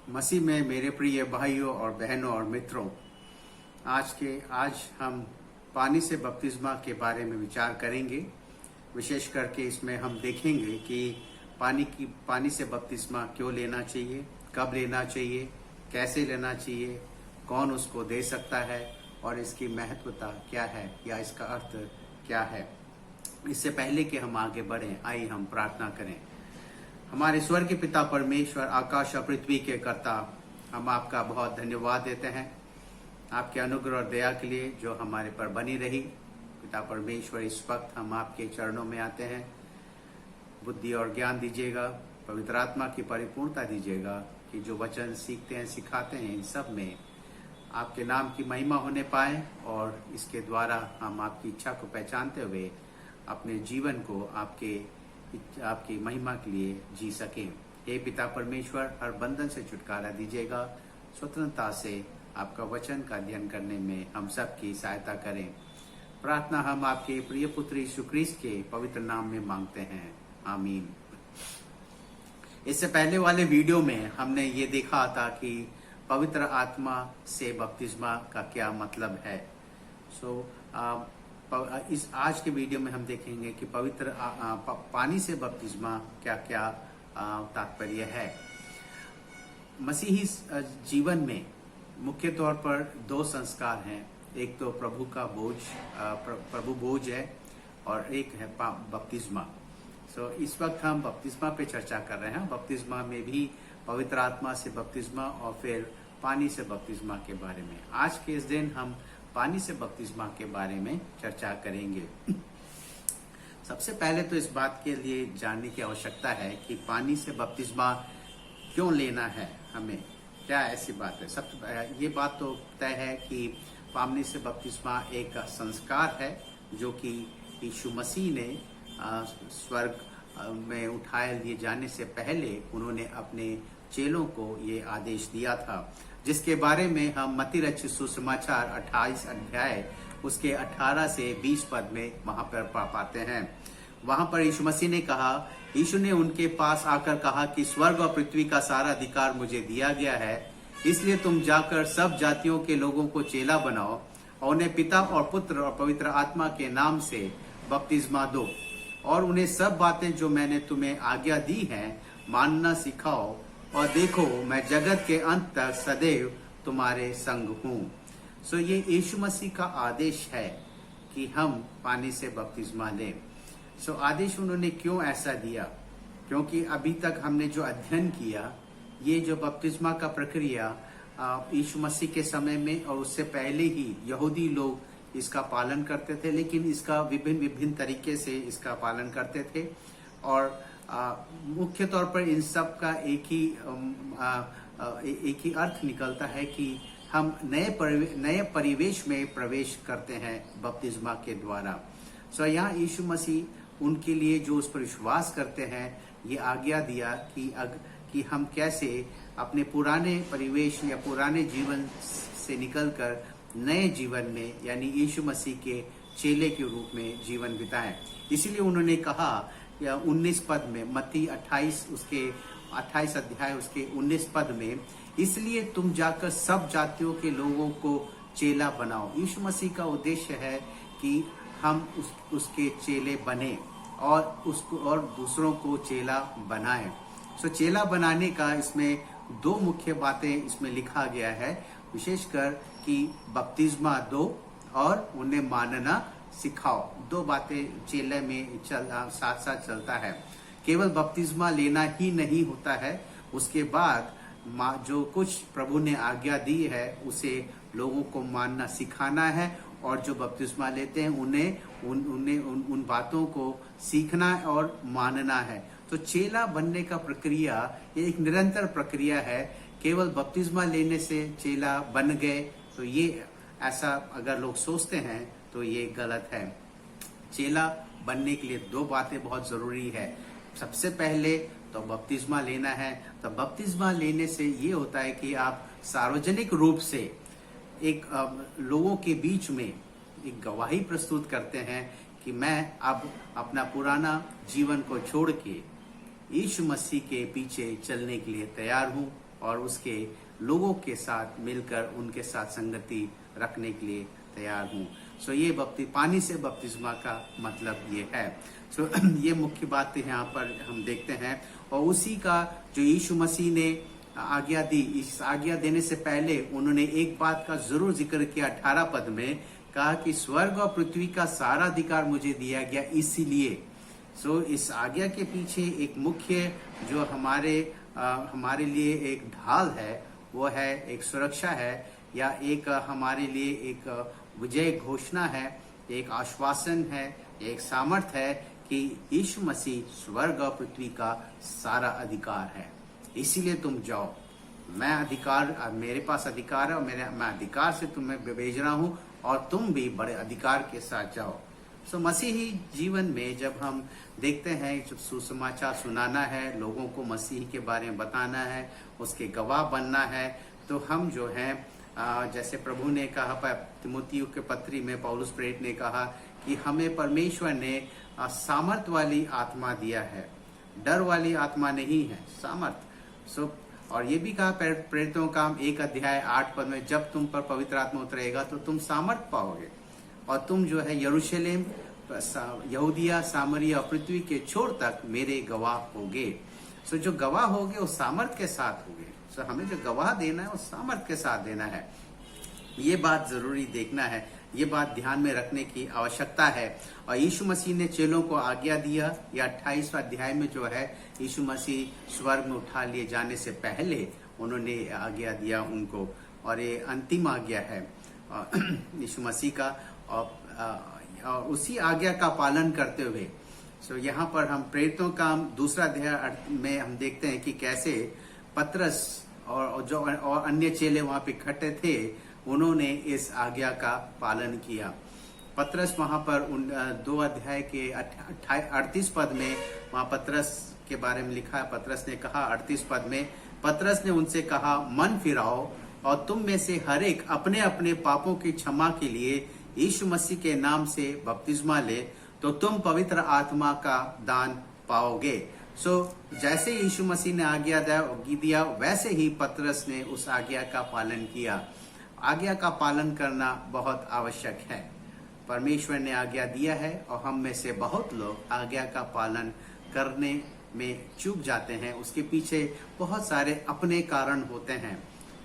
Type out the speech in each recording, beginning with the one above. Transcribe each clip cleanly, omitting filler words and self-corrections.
मसीह में मेरे प्रिय भाइयों और बहनों और मित्रों, आज हम पानी से बपतिस्मा के बारे में विचार करेंगे। विशेष करके इसमें हम देखेंगे कि पानी से बपतिस्मा क्यों लेना चाहिए, कब लेना चाहिए, कैसे लेना चाहिए, कौन उसको दे सकता है और इसकी महत्वता क्या है या इसका अर्थ क्या है। इससे पहले कि हम आगे बढ़ें, आइए हम प्रार्थना करें। हमारे स्वर्ग के पिता परमेश्वर, आकाश और पृथ्वी के कर्ता, हम आपका बहुत धन्यवाद देते हैं आपके अनुग्रह और दया के लिए जो हमारे पर बनी रही। पिता परमेश्वर, इस वक्त हम आपके चरणों में आते हैं। बुद्धि और ज्ञान दीजिएगा, पवित्र आत्मा की परिपूर्णता दीजिएगा कि जो वचन सीखते हैं, सिखाते हैं, इन सब में आपके नाम की महिमा होने पाए और इसके द्वारा हम आपकी इच्छा को पहचानते हुए अपने जीवन को आपकी महिमा के लिए जी सकें। हे पिता परमेश्वर, हर बंधन से छुटकारा दीजिएगा। स्वतंत्रता से आपका वचन का अध्ययन करने में हम सबकी सहायता करें। प्रार्थना हम आपके प्रिय पुत्र यीशु ख्रीस्त के पवित्र नाम में मांगते हैं, आमीन। इससे पहले वाले वीडियो में हमने ये देखा था कि पवित्र आत्मा से बपतिस्मा का क्या मतलब है। इस आज के वीडियो में हम देखेंगे कि पवित्र पानी से बपतिस्मा क्या क्या तात्पर्य है। मसीही जीवन में मुख्य तौर पर दो संस्कार हैं। एक तो प्रभु बोझ है और एक है बपतिस्मा। इस वक्त हम बपतिस्मा पे चर्चा कर रहे हैं। बपतिस्मा में भी पवित्र आत्मा से बपतिस्मा और फिर पानी से बपतिस्मा के बारे में। आज के इस दिन हम पानी से बपतिस्मा के बारे में चर्चा करेंगे। सबसे पहले तो इस बात के लिए जानने की आवश्यकता है कि पानी से बपतिस्मा क्यों लेना है हमें, क्या ऐसी बात है। ये बात तो तय है कि पानी से बपतिस्मा एक संस्कार है जो कि यीशु मसीह ने स्वर्ग में उठाए लिए जाने से पहले उन्होंने अपने चेलों को ये आदेश दिया था, जिसके बारे में हम मत्ती रचित सुसमाचार 28 अध्याय उसके 18 से 20 पद में वहां पर पाते हैं। वहां पर यीशु मसीह ने कहा, यीशु ने उनके पास आकर कहा कि स्वर्ग और पृथ्वी का सारा अधिकार मुझे दिया गया है, इसलिए तुम जाकर सब जातियों के लोगों को चेला बनाओ और उन्हें पिता और पुत्र और पवित्र आत्मा के नाम से बपतिस्मा दो और उन्हें सब बातें जो मैंने तुम्हें आज्ञा दी हैं मानना सिखाओ, और देखो मैं जगत के अंत तक सदैव तुम्हारे संग हूँ। ये यीशु मसीह का आदेश है कि हम पानी से बपतिस्मा लें। आदेश उन्होंने क्यों ऐसा दिया? क्योंकि अभी तक हमने जो अध्ययन किया, ये जो बपतिस्मा का प्रक्रिया यीशु मसीह के समय में और उससे पहले ही यहूदी लोग इसका पालन करते थे, लेकिन इसका विभिन्न तरीके से इसका पालन करते थे। और मुख्य तौर पर इन सब का एक ही अर्थ निकलता है कि हम नए परिवेश में प्रवेश करते हैं बपतिस्मा के द्वारा। यहाँ यीशु मसीह उनके लिए जो उस पर विश्वास करते हैं ये आज्ञा दिया कि हम कैसे अपने पुराने परिवेश या पुराने जीवन से निकलकर नए जीवन में यानी यीशु मसीह के चेले के रूप में जीवन बिताएं। इसीलिए उन्होंने कहा या 19 पद में, मत्ती 28 अध्याय उसके 19 पद में, इसलिए तुम जाकर सब जातियों के लोगों को चेला बनाओ। यीशु मसीह का उद्देश्य है कि हम उसके चेले बने और दूसरों को चेला बनाएं। चेला बनाने का इसमें दो मुख्य बातें इसमें लिखा गया है, विशेषकर कि बपतिस्मा दो और उन्हें मानना सिखाओ। दो बातें चेले में साथ साथ चलता है। केवल बपतिस्मा लेना ही नहीं होता है, उसके बाद जो कुछ प्रभु ने आज्ञा दी है उसे लोगों को मानना सिखाना है, और जो बपतिस्मा लेते हैं उन्हें उन बातों को सीखना और मानना है। चेला बनने का प्रक्रिया ये एक निरंतर प्रक्रिया है। केवल बपतिस्मा लेने से चेला बन गए तो ये ऐसा अगर लोग सोचते हैं तो ये गलत है। चेला बनने के लिए दो बातें बहुत जरूरी है। सबसे पहले तो बपतिस्मा लेना है। तो बपतिस्मा लेने से ये होता है कि आप सार्वजनिक रूप से एक लोगों के बीच में एक गवाही प्रस्तुत करते हैं कि मैं अब अपना पुराना जीवन को छोड़ के यीशु मसीह के पीछे चलने के लिए तैयार हूँ और उसके लोगों के साथ मिलकर उनके साथ संगति रखने के लिए तैयार हूँ। सो ये पानी से बपतिस्मा का मतलब ये है। सो ये मुख्य बात यहाँ पर हम देखते हैं। और उसी का जो यीशु मसीह ने आज्ञा दी, इस आज्ञा देने से पहले उन्होंने एक बात का जरूर जिक्र किया 18 पद में, कहा कि स्वर्ग और पृथ्वी का सारा अधिकार मुझे दिया गया इसीलिए। सो इस आज्ञा के पीछे एक मुख्य जो हमारे लिए एक ढाल है, वो है एक सुरक्षा है, या एक हमारे लिए एक विजय घोषणा है, एक आश्वासन है, एक सामर्थ्य है कि यीशु मसीह स्वर्ग और पृथ्वी का सारा अधिकार है, इसीलिए तुम जाओ। मेरे पास अधिकार है और मैं अधिकार से तुम्हें भेज रहा हूं और तुम भी बड़े अधिकार के साथ जाओ। सो मसीही जीवन में जब हम देखते हैं, जब सुसमाचार सुनाना है, लोगों को मसीह के बारे में बताना है, उसके गवाह बनना है, तो हम जो है जैसे प्रभु ने कहा तिमुथियुं के पत्री में, पौलुस प्रेरित ने कहा कि हमें परमेश्वर ने सामर्थ वाली आत्मा दिया है, डर वाली आत्मा नहीं है, सामर्थ। सो और ये भी कहा प्रेरितों का 1 अध्याय 8 पद में, जब तुम पर पवित्र आत्मा उतरेगा तो तुम सामर्थ पाओगे और तुम जो है यरूशलेम, यहूदिया, सामरिया और पृथ्वी के छोर तक मेरे गवाह होगे। सो जो गवाह होगे वो सामर्थ के साथ होगे। सो हमें जो गवाह देना है वो सामर्थ के साथ देना है। ये बात जरूरी देखना है, ये बात ध्यान में रखने की आवश्यकता है। और यीशु मसीह ने चेलों को आज्ञा दिया, या 28वां अध्याय में जो है यीशु मसीह स्वर्ग में उठा लिए जाने से पहले उन्होंने आज्ञा दिया उनको, और ये अंतिम आज्ञा है यीशु मसीह का। और उसी आज्ञा का पालन करते हुए सो यहाँ पर हम प्रेरितों का 2 अध्याय में हम देखते हैं कि कैसे पतरस और अन्य चेले वहां पे इकट्ठे थे, उन्होंने इस आज्ञा का पालन किया। पतरस वहां पर 2 अध्याय के 38 पद में वहां पतरस के बारे में लिखा है। पतरस ने कहा 38 पद में, पतरस ने उनसे कहा, मन फिराओ और तुम में से हर एक अपने अपने पापों की क्षमा के लिए यीशु मसीह के नाम से बपतिस्मा ले, तो तुम पवित्र आत्मा का दान पाओगे। सो जैसे यीशु मसीह ने आज्ञा दिया, वैसे ही पतरस ने उस आज्ञा का पालन किया। आज्ञा का पालन करना बहुत आवश्यक है। परमेश्वर ने आज्ञा दिया है और हम में से बहुत लोग आज्ञा का पालन करने में चूक जाते हैं। उसके पीछे बहुत सारे अपने कारण होते हैं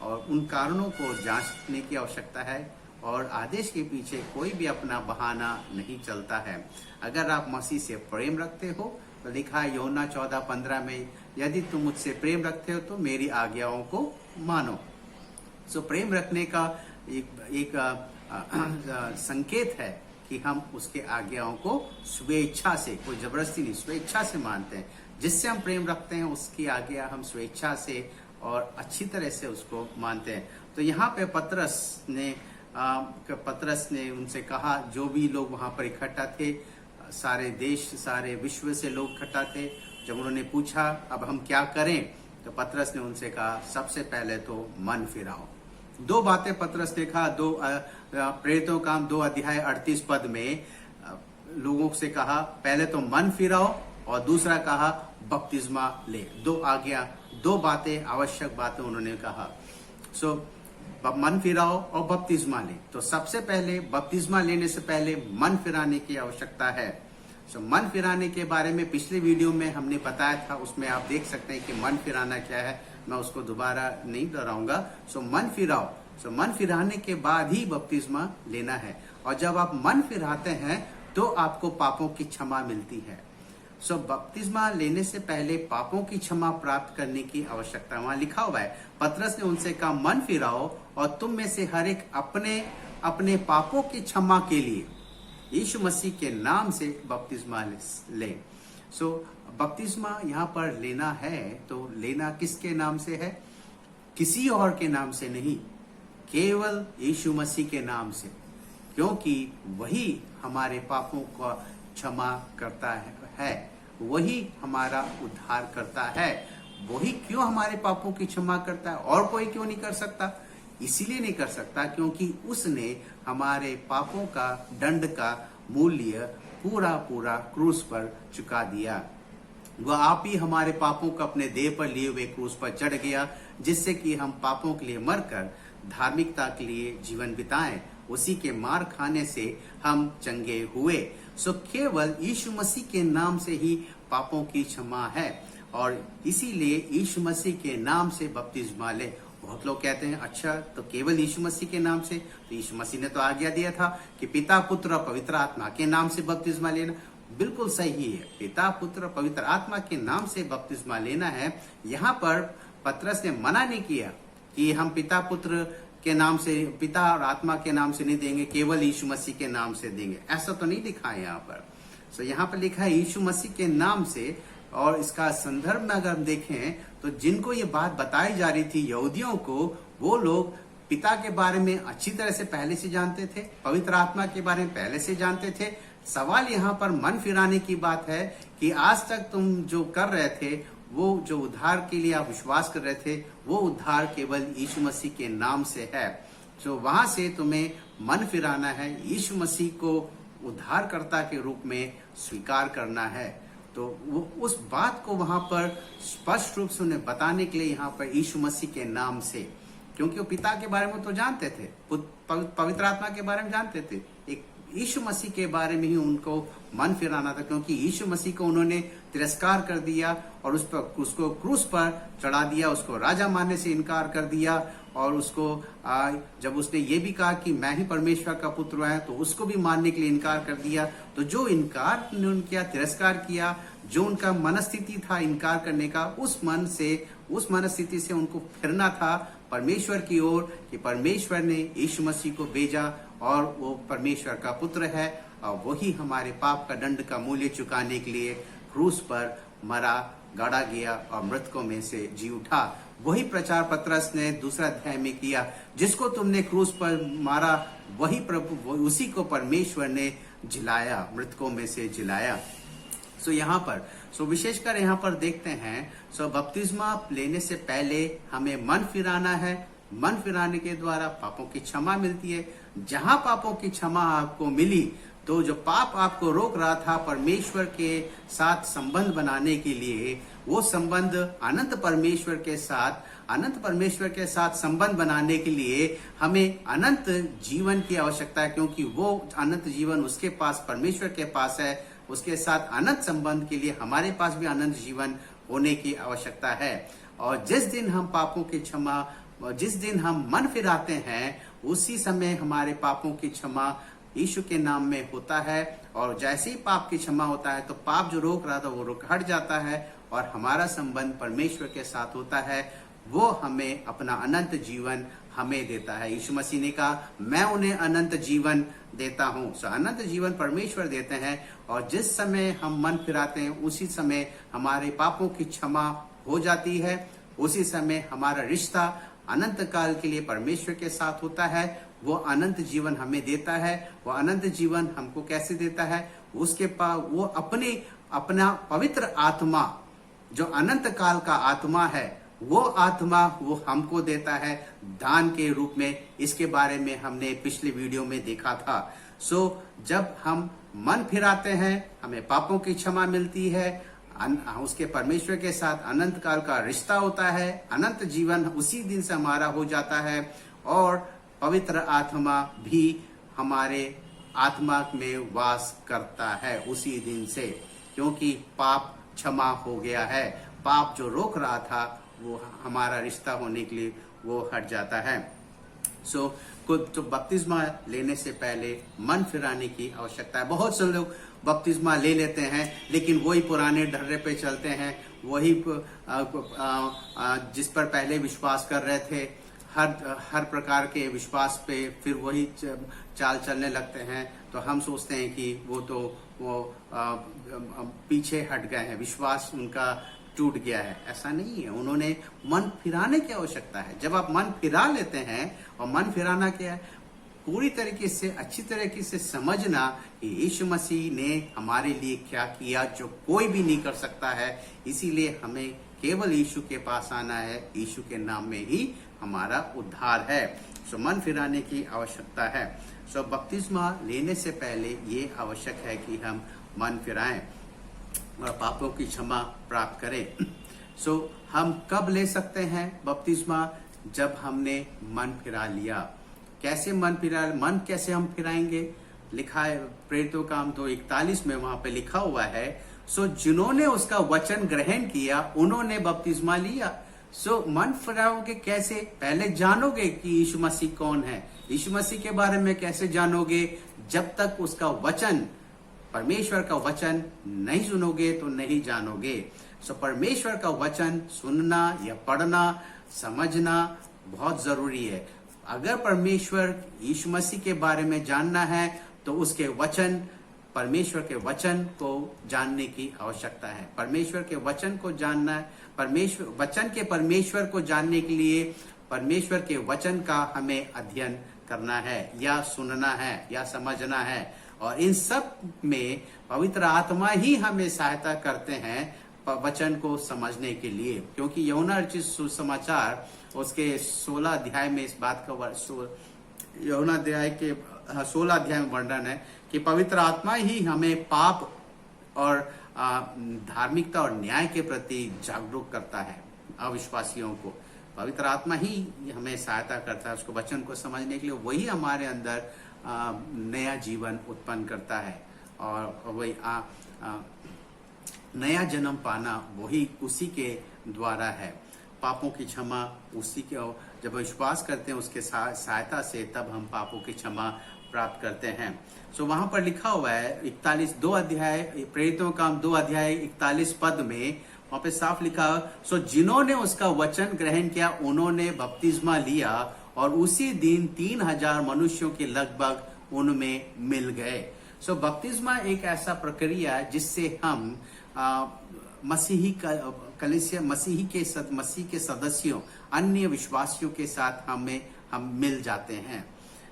और उन कारणों को जांचने की आवश्यकता है। और आदेश के पीछे कोई भी अपना बहाना नहीं चलता है। अगर आप मसीह से प्रेम रखते हो तो लिखा है यूहन्ना 14:15 में, यदि तुम मुझसे प्रेम रखते हो तो मेरी आज्ञाओं को मानो। सो प्रेम रखने का एक संकेत है कि हम उसके आज्ञाओं को स्वेच्छा से, कोई जबरदस्ती नहीं, स्वेच्छा से मानते हैं। जिससे हम प्रेम रखते हैं उसकी आज्ञा हम स्वेच्छा से और अच्छी तरह से उसको मानते हैं। तो यहाँ पे पतरस ने उनसे कहा, जो भी लोग वहां पर इकट्ठा थे, सारे देश, सारे विश्व से लोग इकट्ठा थे, जब उन्होंने पूछा अब हम क्या करें, तो पतरस ने उनसे कहा सबसे पहले तो मन फिराओ। 2 बातें पतरस ने कहा। प्रेरितों का 2 अध्याय 38 पद में लोगों से कहा पहले तो मन फिराओ और दूसरा कहा बपतिस्मा ले। 2 आज्ञा, 2 बातें, आवश्यक बातें उन्होंने कहा। सो मन फिराओ और बपतिस्मा ले। तो सबसे पहले बपतिस्मा लेने से पहले मन फिराने की आवश्यकता है। सो मन फिराने के बारे में पिछले वीडियो में हमने बताया था, उसमें आप देख सकते हैं कि मन फिराना क्या है। मैं उसको दोबारा नहीं दोहराऊंगा। सो मन फिराओ। सो मन फिराने के बाद ही बपतिस्मा लेना है। और जब आप मन फिराते हैं तो आपको पापों की क्षमा मिलती है। सो बपतिस्मा लेने से पहले पापों की क्षमा प्राप्त करने की आवश्यकता वहां लिखा हुआ है। पतरस ने उनसे कहा मन फिराओ और तुम में से हर एक अपने अपने पापों की क्षमा के लिए यीशु मसीह के नाम से बपतिस्मा ले। सो बपतिस्मा यहाँ पर लेना है तो लेना किसके नाम से है? किसी और के नाम से नहीं, केवल यीशु मसीह के नाम से, क्योंकि वही हमारे पापों का क्षमा करता है, वही हमारा उद्धार करता है। वही क्यों हमारे पापों की क्षमा करता है, और कोई क्यों नहीं कर सकता? इसीलिए नहीं कर सकता क्योंकि उसने हमारे पापों का दंड का मूल्य पूरा पूरा क्रूस पर चुका दिया। वह आप ही हमारे पापों को अपने देह पर लिए हुए क्रूस पर चढ़ गया, जिससे कि हम पापों के लिए मरकर धार्मिकता के लिए जीवन बिताएं। उसी के मार खाने से हम चंगे हुए। सो केवल यीशु मसीह के नाम से ही पापों की क्षमा है, और इसीलिए यीशु मसीह के नाम से बपतिस्मा ले। बहुत लोग कहते हैं अच्छा तो केवल यीशु मसीह के नाम से, तो यीशु मसीह ने तो आज्ञा दिया था कि पिता पुत्र और पवित्र आत्मा के नाम से बपतिस्मा लेना। बिल्कुल सही है, पिता पुत्र और पवित्र आत्मा के नाम से बपतिस्मा लेना है। यहाँ पर पतरस ने मना नहीं किया कि हम पिता पुत्र के नाम से, पिता और आत्मा के नाम से नहीं देंगे, केवल यीशु मसीह के नाम से देंगे, ऐसा तो नहीं लिखा है यहाँ पर। सो यहाँ पर लिखा है यीशु मसीह के नाम से, और इसका संदर्भ में अगर हम देखें तो जिनको ये बात बताई जा रही थी यहूदियों को, वो लोग पिता के बारे में अच्छी तरह से पहले से जानते थे, पवित्र आत्मा के बारे में पहले से जानते थे। सवाल यहाँ पर मन फिराने की बात है कि आज तक तुम जो कर रहे थे, वो जो उद्धार के लिए आप विश्वास कर रहे थे, वो उद्धार केवल यीशु मसीह के नाम से है। तो वहां से तुम्हें मन फिराना है, यीशु मसीह को उद्धारकर्ता के रूप में स्वीकार करना है। तो वो उस बात को वहां पर स्पष्ट रूप से उन्हें बताने के लिए यहाँ पर यीशु मसीह के नाम से, क्योंकि वो पिता के बारे में तो जानते थे, पवित्र आत्मा के बारे में जानते थे, एक यीशु मसीह के बारे में ही उनको मन फिराना था, क्योंकि यीशु मसीह को उन्होंने तिरस्कार कर दिया और उसको क्रूस पर चढ़ा दिया, उसको राजा मानने से इनकार कर दिया, और उसको जब उसने ये भी कहा कि मैं ही परमेश्वर का पुत्र है, तो उसको भी मानने के लिए इनकार कर दिया। तो जो इनकार उन्होंने किया, तिरस्कार किया, जो उनका मनस्थिति था इनकार करने का, उस मनस्थिति से उनको फिरना था परमेश्वर की ओर, कि परमेश्वर ने यीशु मसीह को भेजा और वो परमेश्वर का पुत्र है, और वही हमारे पाप का दंड का मूल्य चुकाने के लिए क्रूस पर मरा, गाड़ा गया और मृतकों में से जी उठा। वही प्रचार पतरस ने दूसरा अध्याय में किया, जिसको तुमने क्रूस पर मारा वही प्रभु, उसी को परमेश्वर ने जिलाया, मृतकों में से जिलाया। सो यहाँ पर विशेषकर यहाँ पर देखते हैं, बपतिस्मा लेने से पहले हमें मन फिराना है। मन फिराने के द्वारा पापों की क्षमा मिलती है। जहां पापों की क्षमा आपको मिली, तो जो पाप आपको रोक रहा था परमेश्वर के साथ संबंध बनाने के लिए, वो संबंध अनंत परमेश्वर के साथ संबंध बनाने के लिए हमें अनंत जीवन की आवश्यकता है, क्योंकि वो अनंत जीवन उसके पास, परमेश्वर के पास है। उसके साथ अनंत संबंध के लिए हमारे पास भी अनंत जीवन होने की आवश्यकता है। और जिस दिन हम पापों की क्षमा, जिस दिन हम मन फिराते हैं, उसी समय हमारे पापों की क्षमा यीशु के नाम में होता है। और जैसे ही पाप की क्षमा होता है, तो पाप जो रोक रहा था वो हट जाता है, और हमारा संबंध परमेश्वर के साथ होता है। वो हमें अपना अनंत जीवन हमें देता है। यीशु मसीह ने कहा, मैं उन्हें अनंत जीवन देता हूँ। सो अनंत जीवन परमेश्वर देते हैं, और जिस समय हम मन फिराते हैं, उसी समय हमारे पापों की क्षमा हो जाती है। उसी समय हमारा रिश्ता अनंत काल के लिए परमेश्वर के साथ होता है। वो अनंत जीवन हमें देता है। वो अनंत जीवन हमको कैसे देता है? उसके पास वो अपना पवित्र आत्मा, जो अनंत काल का आत्मा है, वो आत्मा वो हमको देता है दान के रूप में। इसके बारे में हमने पिछले वीडियो में देखा था। जब हम मन फिराते हैं, हमें पापों की क्षमा मिलती है, उसके परमेश्वर के साथ अनंत काल का रिश्ता होता है, अनंत जीवन उसी दिन से हमारा हो जाता है, और पवित्र आत्मा भी हमारे आत्मा में वास करता है उसी दिन से, क्योंकि पाप क्षमा हो गया है। पाप जो रोक रहा था, वो हमारा रिश्ता होने के लिए वो हट जाता है। तो बपतिस्मा लेने से पहले मन फिराने की आवश्यकता है। बहुत से लोग बपतिस्मा ले लेते हैं, लेकिन वही पुराने ढर्रे पे चलते हैं, वही जिस पर पहले विश्वास कर रहे थे, हर प्रकार के विश्वास पे फिर वही चाल चलने लगते हैं। तो हम सोचते हैं कि वो पीछे हट गए हैं, विश्वास उनका टूट गया है। ऐसा नहीं है, उन्होंने मन फिराने की आवश्यकता है। जब आप मन फिरा लेते हैं, और मन फिराना क्या है? पूरी तरीके से, अच्छी तरीके से समझना कि यीशु मसीह ने हमारे लिए क्या किया, जो कोई भी नहीं कर सकता है। इसीलिए हमें केवल यीशु के पास आना है। यीशु के नाम में ही हमारा उद्धार है। मन फिराने की आवश्यकता है। बपतिस्मा लेने से पहले ये आवश्यक है कि हम मन फिराएं। और पापों की क्षमा प्राप्त करें। सो हम कब ले सकते हैं बपतिस्मा? जब हमने मन फिरा लिया। कैसे मन फिरा? मन कैसे हम फिराएंगे? लिखा है प्रेरितों काम 2:41 में, वहां पे लिखा हुआ है, सो जिन्होंने उसका वचन ग्रहण किया उन्होंने बपतिस्मा लिया। सो मन फिराओगे कैसे? पहले जानोगे कि यीशु मसीह कौन है। यीशु मसीह के बारे में कैसे जानोगे? जब तक उसका वचन, परमेश्वर का वचन नहीं सुनोगे तो नहीं जानोगे। सो परमेश्वर का वचन सुनना या पढ़ना, समझना बहुत जरूरी है। अगर परमेश्वर यीशु मसीह के बारे में जानना है तो उसके वचन, परमेश्वर के वचन को जानने की आवश्यकता है। परमेश्वर के वचन को जानना है, परमेश्वर को जानने के लिए परमेश्वर के वचन का हमें अध्ययन करना है या सुनना है या समझना है। और इन सब में पवित्र आत्मा ही हमें सहायता करते हैं वचन को समझने के लिए, क्योंकि यूहन्ना रचित सुसमाचार उसके 16 अध्याय में इस बात का यूहन्ना अध्याय के 16 अध्याय में वर्णन है कि पवित्र आत्मा ही हमें पाप और धार्मिकता और न्याय के प्रति जागरूक करता है। अविश्वासियों को पवित्र आत्मा ही हमें सहायता करता है उसको वचन को समझने के लिए। वही हमारे अंदर नया जीवन उत्पन्न करता है और वही नया जन्म पाना वही उसी के द्वारा है। पापों की क्षमा उसी के, जब विश्वास करते हैं उसके सहायता से, तब हम पापों की क्षमा प्राप्त करते हैं। सो वहां पर लिखा हुआ है 2 अध्याय प्रेरितों काम 2 अध्याय 41 पद में, वहां पे साफ लिखा, सो जिन्होंने उसका वचन ग्रहण किया उन्होंने बपतिस्मा लिया और उसी दिन 3000 मनुष्यों के लगभग उनमें मिल गए। सो बपतिस्मा एक ऐसा प्रक्रिया है जिससे हम मसीह के सदस्यों, अन्य विश्वासियों के साथ हम मिल जाते हैं।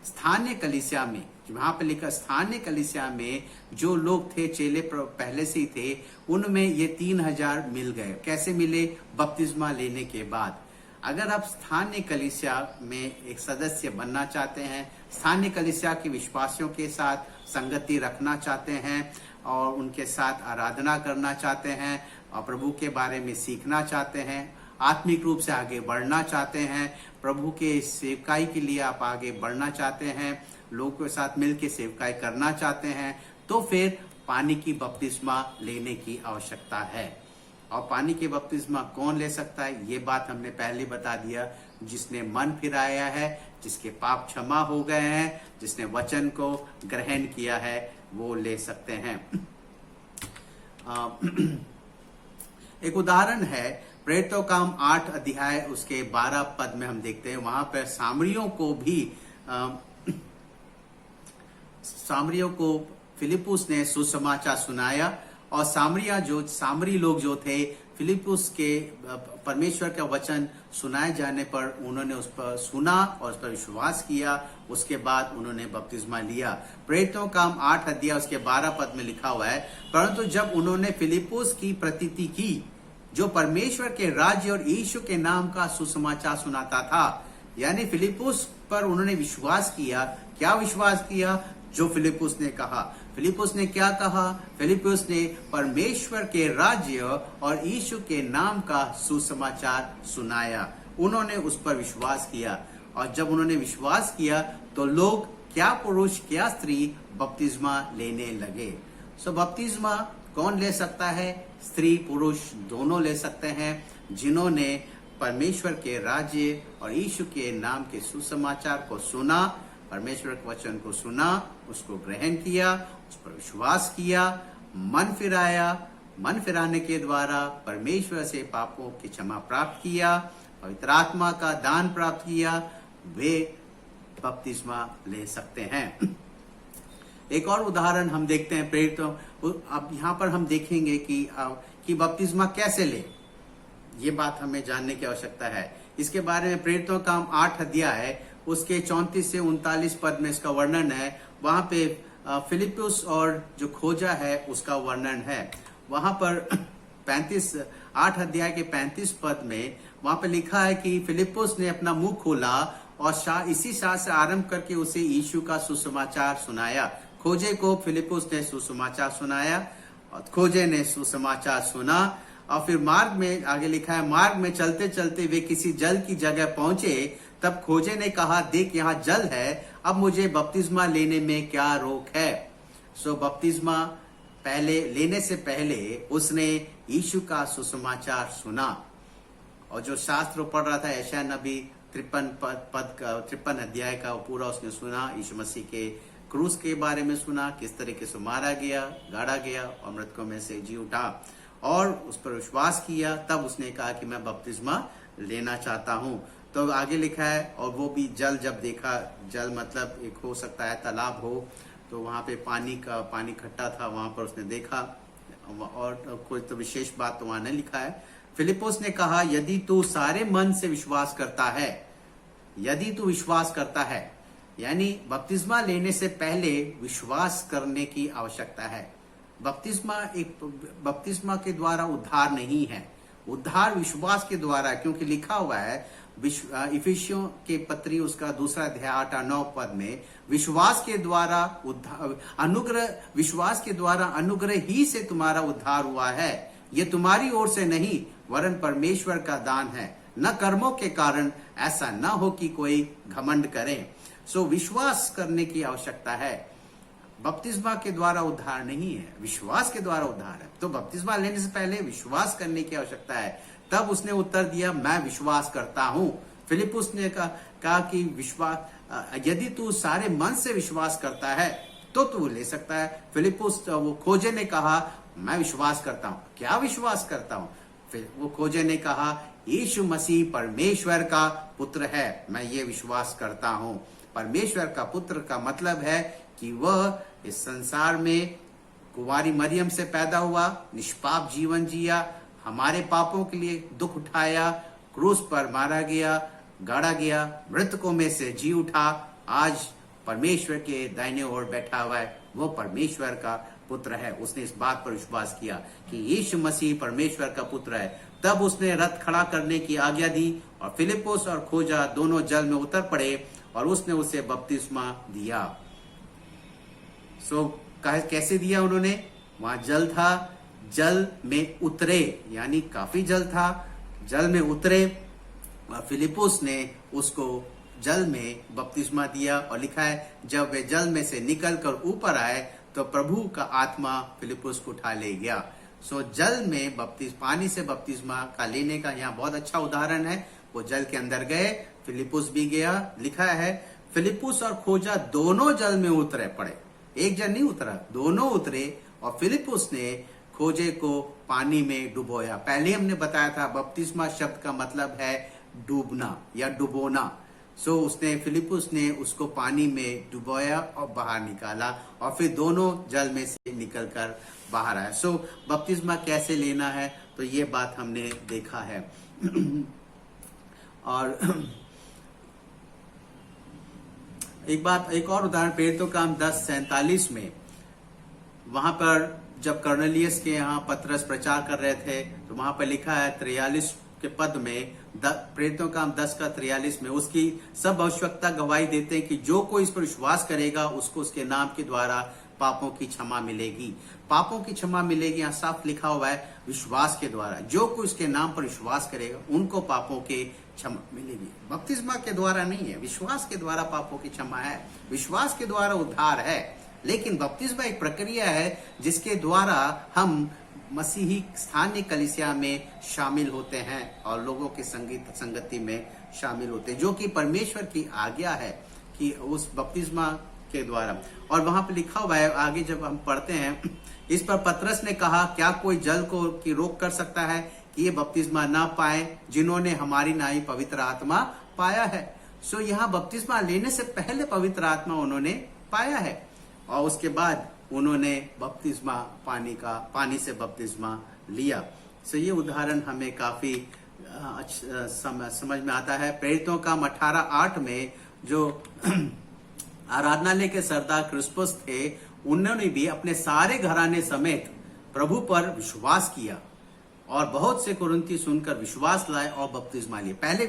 स्थानीय कलीसिया में, वहां पे लिखा स्थानीय कलीसिया में जो लोग थे, चेले पहले से ही थे, उनमें ये 3000 मिल गए। कैसे मिले? बपतिस्मा लेने के बाद। अगर आप स्थानीय कलीसिया में एक सदस्य बनना चाहते हैं, स्थानीय कलीसिया के विश्वासियों के साथ संगति रखना चाहते हैं और उनके साथ आराधना करना चाहते हैं और प्रभु के बारे में सीखना चाहते हैं, आत्मिक रूप से आगे बढ़ना चाहते हैं, प्रभु के सेवकाई के लिए आप आगे बढ़ना चाहते हैं, लोगों के साथ मिलकर सेवकाई करना चाहते हैं, तो फिर पानी की बपतिस्मा लेने की आवश्यकता है। और पानी की बपतिस्मा कौन ले सकता है? ये बात हमने पहले बता दिया। जिसने मन फिराया है, जिसके पाप क्षमा हो गए हैं, जिसने वचन को ग्रहण किया है, वो ले सकते हैं। एक उदाहरण है प्रेरितों काम 8 अध्याय उसके 12 पद में हम देखते हैं। वहां पर सामरियों को फिलिप्पुस ने सुसमाचार सुनाया और सामरी लोग जो थे, फिलिप्पुस के परमेश्वर का वचन सुनाए जाने पर उन्होंने उस पर सुना और उस पर विश्वास किया। उसके बाद उन्होंने बपतिस्मा लिया। प्रेरितों काम 8 अध्याय उसके 12 पद में लिखा हुआ है, परंतु जब उन्होंने फिलिप्पुस की प्रतीति की, जो परमेश्वर के राज्य और यीशु के नाम का सुसमाचार सुनाता था, यानी फिलिप्पुस पर उन्होंने विश्वास किया। क्या विश्वास किया? जो फिलिप्पुस ने कहा। फिलिप्पुस ने क्या कहा? फिलिप्पुस ने परमेश्वर के राज्य और यीशु के नाम का सुसमाचार सुनाया। उन्होंने उस पर विश्वास किया और जब उन्होंने विश्वास किया तो लोग, क्या पुरुष क्या स्त्री, बपतिस्मा लेने लगे। सो बपतिस्मा कौन ले सकता है? स्त्री पुरुष दोनों ले सकते हैं, जिन्होंने परमेश्वर के राज्य और यीशु के नाम के सुसमाचार को सुना, परमेश्वर के वचन को सुना, उसको ग्रहण किया, उस पर विश्वास किया, मन फिराया, मन फिराने के द्वारा परमेश्वर से पापों की क्षमा प्राप्त किया, पवित्र आत्मा का दान प्राप्त किया, वे बपतिस्मा ले सकते हैं। एक और उदाहरण हम देखते हैं प्रेरितों। अब यहाँ पर हम देखेंगे कि बपतिस्मा कैसे ले, ये बात हमें जानने की आवश्यकता है। इसके बारे में प्रेरितों काम 8 अध्याय उसके 34 से 39 पद में इसका वर्णन है। वहां पे फिलिप्पुस और जो खोजा है उसका वर्णन है। वहां पर 8 अध्याय के 35 पद में वहां पे लिखा है कि फिलिप्पुस ने अपना मुंह खोला और इसी साथ से आरंभ करके उसे यीशु का सुसमाचार सुनाया। खोजे को फिलिप्पुस ने सुसमाचार सुनाया और खोजे ने सुसमाचार सुना। और फिर मार्ग में आगे लिखा है, मार्ग में चलते चलते वे किसी जल की जगह पहुंचे। तब खोजे ने कहा, देख यहाँ जल है, अब मुझे बपतिस्मा लेने में क्या रोक है। सो बपतिस्मा पहले लेने से पहले उसने यीशु का सुसमाचार सुना। और जो शास्त्र पढ़ रहा था यशायाह नबी 53 अध्याय का पूरा उसने सुना। यीशु मसीह के क्रूस के बारे में सुना, किस तरीके से मारा गया, गाड़ा गया और मृतकों में से जी उठा, और उस पर विश्वास किया। तब उसने कहा कि मैं बपतिस्मा लेना चाहता हूं। तो आगे लिखा है, और वो भी जल जब देखा, जल मतलब एक हो सकता है तालाब हो, तो वहां पे पानी इकट्ठा था, वहां पर उसने देखा। और कोई तो विशेष बात तो वहां नहीं लिखा है। फिलिप्पुस ने कहा, यदि तू सारे मन से विश्वास करता है, यदि तू विश्वास करता है, यानी बपतिस्मा लेने से पहले विश्वास करने की आवश्यकता है। बपतिस्मा के द्वारा उद्धार नहीं है, उद्धार विश्वास के द्वारा, क्योंकि लिखा हुआ है इफिसियों के पत्री उसका 2 अध्याय 8 और 9 पद में, विश्वास के द्वारा उद्धार, विश्वास के द्वारा अनुग्रह ही से तुम्हारा उद्धार हुआ है। ये तुम्हारी ओर से नहीं वरन परमेश्वर का दान है, न कर्मों के कारण, ऐसा न हो कि कोई घमंड करे। सो विश्वास करने की आवश्यकता है। बपतिस्मा के द्वारा उद्धार नहीं है, विश्वास के द्वारा उद्धार है। तो बपतिस्मा लेने से पहले विश्वास करने की आवश्यकता है। तब उसने उत्तर दिया, मैं विश्वास करता हूं। फिलिप्पुस ने कहा कि विश्वास, यदि तू सारे मन से विश्वास करता है तो तू ले सकता है। फिलिप्पुस, वो खोजे ने कहा, मैं विश्वास करता हूं। क्या विश्वास करता हूं? फिर वो खोजे ने कहा, यीशु मसीह परमेश्वर का पुत्र है, मैं ये विश्वास करता हूं। परमेश्वर का पुत्र का मतलब है कि वह इस संसार में कुंवारी मरियम से पैदा हुआ, निष्पाप जीवन जिया, हमारे पापों के लिए दुख उठाया, क्रूस पर मारा गया, गाड़ा गया, मृतकों में से जी उठा, आज परमेश्वर के दाहिने ओर बैठा हुआ है। वो परमेश्वर का पुत्र है। उसने इस बात पर विश्वास किया कि यीशु मसीह परमेश्वर का पुत्र है। तब उसने रथ खड़ा करने की आज्ञा दी और फिलिप्पुस और खोजा दोनों जल में उतर पड़े और उसने उसे बपतिस्मा दिया। कैसे दिया उन्होंने? वहां जल था, जल में उतरे, यानी काफी जल था, जल में उतरे और फिलिप्पुस ने उसको जल में बपतिस्मा दिया। और लिखा है, जब वे जल में से निकलकर ऊपर आए तो प्रभु का आत्मा फिलिप्पुस को उठा ले गया। जल में पानी से बपतिस्मा का लेने का यहाँ बहुत अच्छा उदाहरण है। वो जल के अंदर गए, फिलिप्पुस भी गया। लिखा है, फिलिप्पुस और खोजा दोनों जल में उतरे पड़े, एक जन नहीं उतरा, दोनों उतरे और फिलिप्पुस ने खोजे को पानी में डुबोया। पहले हमने बताया था बपतिस्मा शब्द का मतलब है डूबना या डुबोना। फिलिप्पुस ने उसको पानी में डुबोया और बाहर निकाला और फिर दोनों जल में से निकलकर बाहर आया। बपतिस्मा कैसे लेना है, तो ये बात हमने देखा है। और एक और उदाहरण, प्रेरितों का काम 10:47 में, वहां पर जब कर्नेलियस के यहाँ पतरस प्रचार कर रहे थे तो वहां पर लिखा है 43 के पद में, प्रेरितों का काम 10:43 में, उसकी सब आवश्यकता गवाही देते हैं कि जो कोई इस पर विश्वास करेगा उसको उसके नाम के द्वारा पापों की क्षमा मिलेगी। पापों की क्षमा मिलेगी, यहाँ साफ लिखा हुआ है, विश्वास के द्वारा। जो कोई उसके नाम पर विश्वास करेगा उनको पापों के क्षमा मिलेगी। बपतिस्मा के द्वारा नहीं है, विश्वास के द्वारा पापों की क्षमा है, विश्वास के द्वारा उद्धार है। लेकिन बपतिस्मा एक प्रक्रिया है जिसके द्वारा हम मसीही स्थानीय कलीसिया में शामिल होते हैं और लोगों की संगति में शामिल होते हैं, जो कि परमेश्वर की आज्ञा है कि उस बपतिस्मा के द्वारा। और वहां पर लिखा हुआ है, आगे जब हम पढ़ते हैं, इस पर पतरस ने कहा, क्या कोई जल को की रोक कर सकता है कि ये बपतिस्मा ना पाए जिन्होंने हमारी नाई पवित्र आत्मा पाया है। यहाँ बपतिस्मा लेने से पहले पवित्र आत्मा उन्होंने पाया है और उसके बाद उन्होंने बपतिस्मा पानी से बपतिस्मा लिया। ये उदाहरण हमें काफी समझ में आता है। प्रेरितों का 18:8 में जो आराधनालय के सरदार क्रिस्पुस थे, उन्होंने भी अपने सारे घराने समेत प्रभु पर विश्वास किया और बहुत से कुरिन्थी सुनकर विश्वास लाए और बपतिस्मा लिए। पहले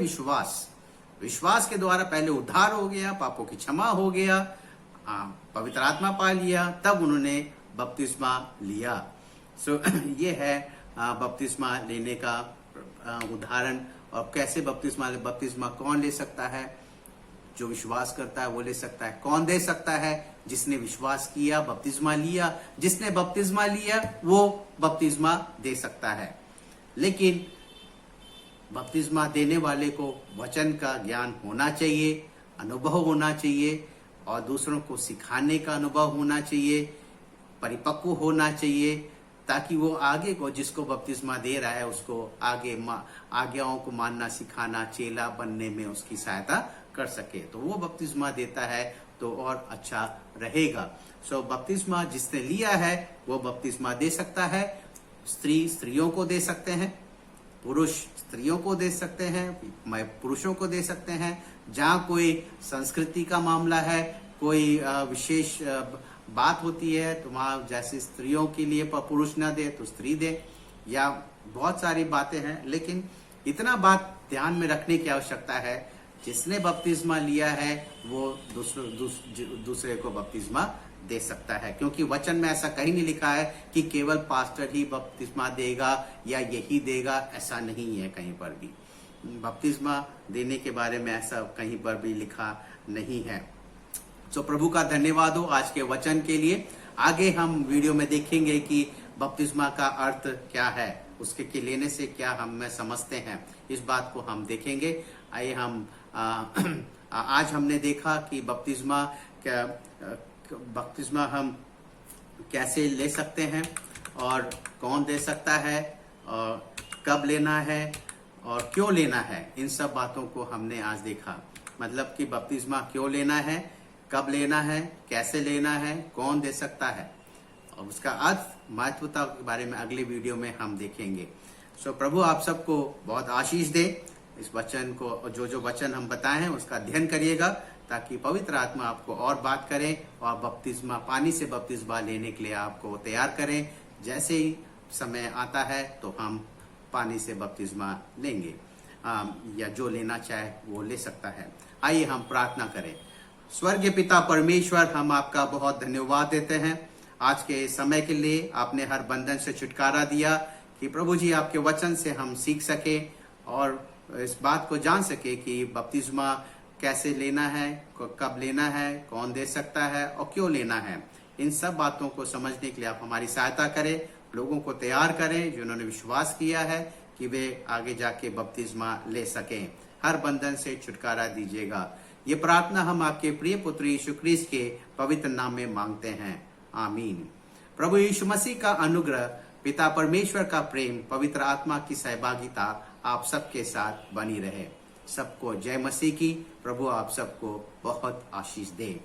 विश्वास के द्वारा पहले उद्धार हो गया, पापों की क्षमा हो गया, पवित्र आत्मा पा लिया, तब उन्होंने बपतिस्मा लिया। सो ये है बपतिस्मा लेने का उदाहरण। और कैसे बपतिस्मा कौन ले सकता है? जो विश्वास करता है वो ले सकता है। कौन दे सकता है? जिसने विश्वास किया, बपतिस्मा लिया। जिसने बपतिस्मा लिया वो बपतिस्मा दे सकता है। लेकिन बपतिस्मा देने वाले को वचन का ज्ञान होना चाहिए, अनुभव होना चाहिए, और दूसरों को सिखाने का अनुभव होना चाहिए, परिपक्व होना चाहिए, ताकि वो आगे को जिसको बपतिस्मा दे रहा है उसको आगे आज्ञाओं को मानना सिखाना, चेला बनने में उसकी सहायता कर सके। तो वो बपतिस्मा देता है तो और अच्छा रहेगा। सो बपतिस्मा जिसने लिया है वो बपतिस्मा दे सकता है। स्त्रियों को दे सकते हैं, पुरुष स्त्रियों को दे सकते हैं, पुरुषों को दे सकते हैं। जहाँ कोई संस्कृति का मामला है, कोई विशेष बात होती है, तो वहाँ जैसे स्त्रियों के लिए पुरुष ना दे तो स्त्री दे, या बहुत सारी बातें हैं। लेकिन इतना बात ध्यान में रखने की आवश्यकता है, जिसने बपतिस्मा लिया है वो दूसरे को बपतिस्मा दे सकता है। क्योंकि वचन में ऐसा कहीं नहीं लिखा है कि केवल पास्टर ही बपतिस्मा देगा या यही देगा, ऐसा नहीं है कहीं पर भी। बपतिस्मा देने के बारे में ऐसा कहीं पर भी लिखा नहीं है। तो प्रभु का धन्यवाद हो आज के वचन के लिए। आगे हम वीडियो में देखेंगे कि बपतिस्मा का अर्थ क्या है, उसके के लेने से क्या हम समझते हैं, इस बात को हम देखेंगे। आइए हम आज हमने देखा कि बपतिस्मा हम कैसे ले सकते हैं और कौन दे सकता है और कब लेना है और क्यों लेना है। इन सब बातों को हमने आज देखा। मतलब कि बपतिस्मा क्यों लेना है, कब लेना है, कैसे लेना है, कौन दे सकता है, और उसका अर्थ महत्वता के बारे में अगले वीडियो में हम देखेंगे। सो प्रभु आप सबको बहुत आशीष दे। इस वचन को, जो वचन हम बताए हैं उसका अध्ययन करिएगा, ताकि पवित्र आत्मा आपको और बात करे और बपतिस्मा, पानी से बपतिस्मा लेने के लिए आपको तैयार करें। जैसे ही समय आता है तो हम पानी से बपतिस्मा लेंगे, या जो लेना चाहे वो ले सकता है। आइए हम प्रार्थना करें। स्वर्गीय पिता परमेश्वर, हम आपका बहुत धन्यवाद देते हैं आज के समय के लिए। आपने हर बंधन से छुटकारा दिया कि प्रभु जी आपके वचन से हम सीख सके और इस बात को जान सके कि बपतिस्मा कैसे लेना है, कब लेना है, कौन दे सकता है और क्यों लेना है। इन सब बातों को समझने के लिए आप हमारी सहायता करें, लोगों को तैयार करें जिन्होंने विश्वास किया है कि वे आगे जाके बपतिस्मा ले सकें। हर बंधन से छुटकारा दीजिएगा। ये प्रार्थना हम आपके प्रिय पुत्र यीशु ख्रीस्त के पवित्र नाम में मांगते हैं, आमीन। प्रभु यीशु मसीह का अनुग्रह, पिता परमेश्वर का प्रेम, पवित्र आत्मा की सहभागिता आप सबके साथ बनी रहे। सबको जय मसीह की। प्रभु आप सबको बहुत आशीष दे।